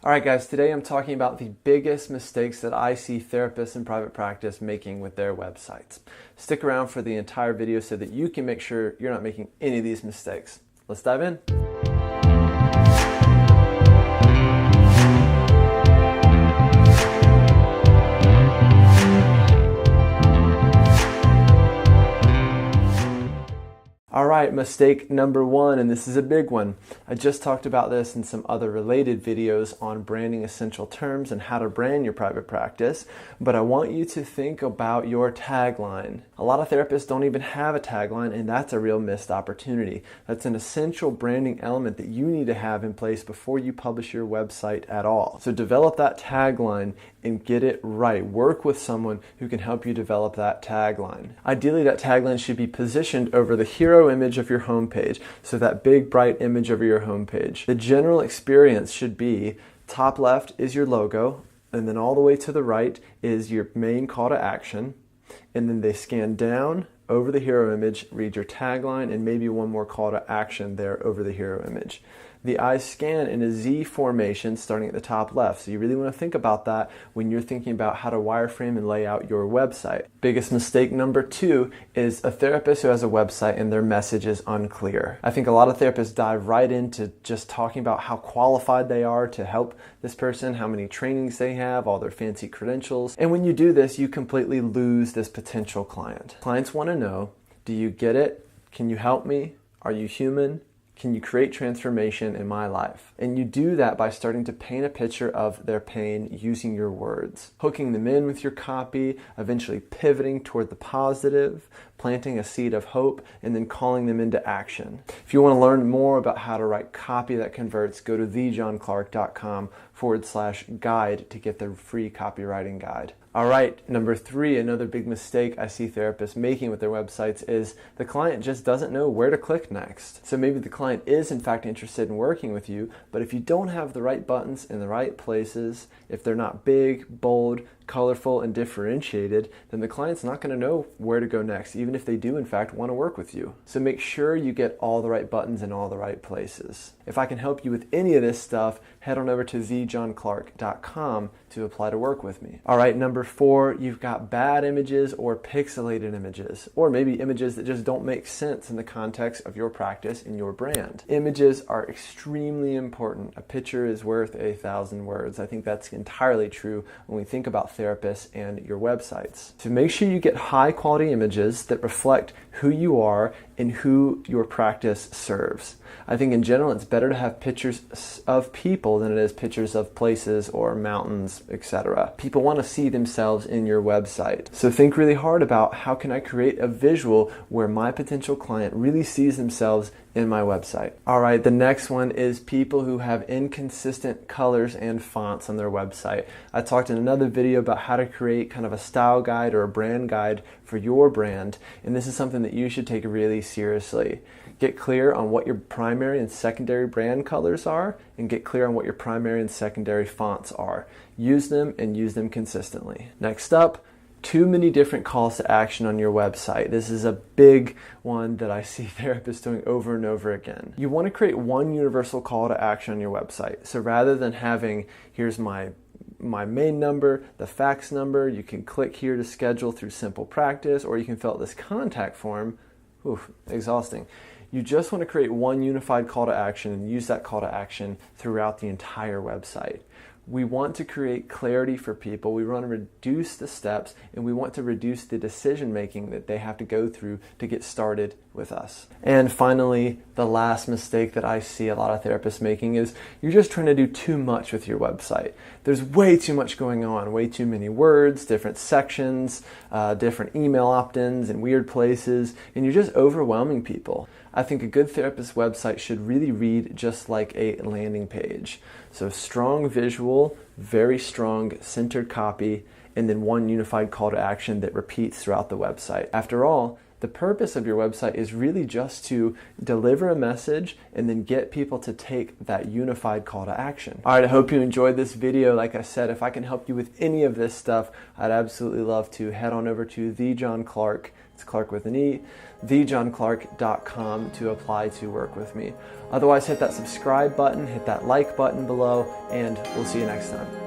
Alright guys, today I'm talking about the biggest mistakes that I see therapists in private practice making with their websites. Stick around for the entire video so that you can make sure you're not making any of these mistakes. Let's dive in. All right, mistake number one, and this is a big one. I just talked about this in some other related videos on branding essential terms and how to brand your private practice, but I want you to think about your tagline. A lot of therapists don't even have a tagline, and that's a real missed opportunity. That's an essential branding element that you need to have in place before you publish your website at all. So develop that tagline and get it right. Work with someone who can help you develop that tagline. Ideally, that tagline should be positioned over the hero image of your homepage, so that big bright image over your homepage. The general experience should be top left is your logo, and then all the way to the right is your main call to action, and then they scan down over the hero image, read your tagline, and maybe one more call to action there over the hero image. The eyes scan in a Z formation starting at the top left. So you really want to think about that when you're thinking about how to wireframe and lay out your website. Biggest mistake number two is a therapist who has a website and their message is unclear. I think a lot of therapists dive right into just talking about how qualified they are to help this person, how many trainings they have, all their fancy credentials. And when you do this, you completely lose this potential client. Clients want to know, do you get it? Can you help me? Are you human? Can you create transformation in my life? And you do that by starting to paint a picture of their pain using your words, hooking them in with your copy, eventually pivoting toward the positive, planting a seed of hope, and then calling them into action. If you want to learn more about how to write copy that converts, go to thejohnclark.com/guide to get the free copywriting guide. All right, number three, another big mistake I see therapists making with their websites is the client just doesn't know where to click next. So maybe the client is in fact interested in working with you, but if you don't have the right buttons in the right places, if they're not big, bold, colorful, and differentiated, then the client's not going to know where to go next, even if they do in fact want to work with you. So make sure you get all the right buttons in all the right places. If I can help you with any of this stuff, head on over to thejohnclark.com to apply to work with me. All right, number four, you've got bad images or pixelated images, or maybe images that just don't make sense in the context of your practice and your brand. Images are extremely important. A picture is worth 1,000 words. I think that's entirely true when we think about therapists and your websites. So make sure you get high quality images that reflect who you are and who your practice serves. I think in general it's better to have pictures of people than it is pictures of places or mountains, etc. People want to see themselves in your website. So think really hard about how can I create a visual where my potential client really sees themselves in my website. All right, the next one is people who have inconsistent colors and fonts on their website. I talked in another video about how to create kind of a style guide or a brand guide for your brand, and this is something that you should take really seriously. Get clear on what your primary and secondary brand colors are, and get clear on what your primary and secondary fonts are. Use them and use them consistently. Next up, too many different calls to action on your website. This is a big one that I see therapists doing over and over again. You want to create one universal call to action on your website. So rather than having, here's my main number, the fax number, you can click here to schedule through simple practice, or you can fill out this contact form. Oof, exhausting. You just want to create one unified call to action and use that call to action throughout the entire website. We want to create clarity for people. We want to reduce the steps, and we want to reduce the decision making that they have to go through to get started with us. And finally, the last mistake that I see a lot of therapists making is you're just trying to do too much with your website. There's way too much going on, way too many words, different sections, different email opt-ins in weird places, and you're just overwhelming people. I think a good therapist website should really read just like a landing page. So strong visual, very strong centered copy, and then one unified call to action that repeats throughout the website. After all, The purpose of your website is really just to deliver a message and then get people to take that unified call to action. All right, I hope you enjoyed this video. Like I said, if I can help you with any of this stuff, I'd absolutely love to. Head on over to John Clark, it's Clark with an E, thejohnclark.com to apply to work with me. Otherwise, hit that subscribe button, hit that like button below, and we'll see you next time.